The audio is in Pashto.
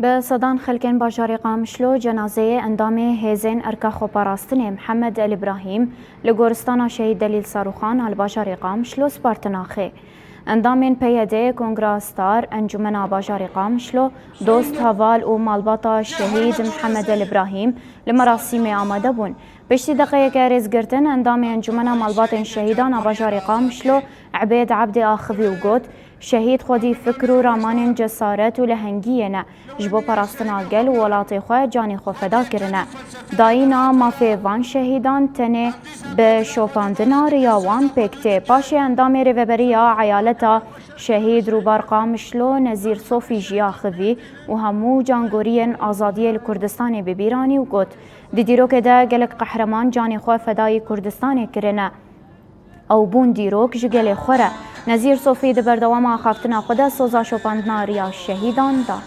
به سدان خلکن باجاری قامشلو جنازه اندام هیزن ارکا خوپاراستن محمد الابراهیم لگورستان شهید دلیل صاروخان الباجاری قامشلو سپارتناخه اندامین پیاده کنگراستار انجمن باجاری قامشلو دوست هوال و مالباتا شهید محمد الابراهیم لمراسم آماده بون بشتی دقیقه رزگرتن اندام انجمن مالبات شهیدان باجاری قامشلو عبید عبد آخوی و گوت شهید خودی فکر و رامان جسارت و لهنگیه نه جبو پراستنا گل و ولاتی خواه جانی خو فدا کرنه داینا مافی وان شهیدان تنه به شوپاندنا ریاوان پکته پاش اندام ریوبریا عیالتا شهید روبار قامشلو نزیر صوفی جیا خوی و همو جانگورین آزادی کردستان ببیرانی و گوت دیدیرو که ده گلک قهرمان جانی خو فدای کردستان کرنه او بون دیروک جگل خوره نزیر صوفی ده بردوام خفتنا خدا سوزا شوپاندنا ریا شهیدان دا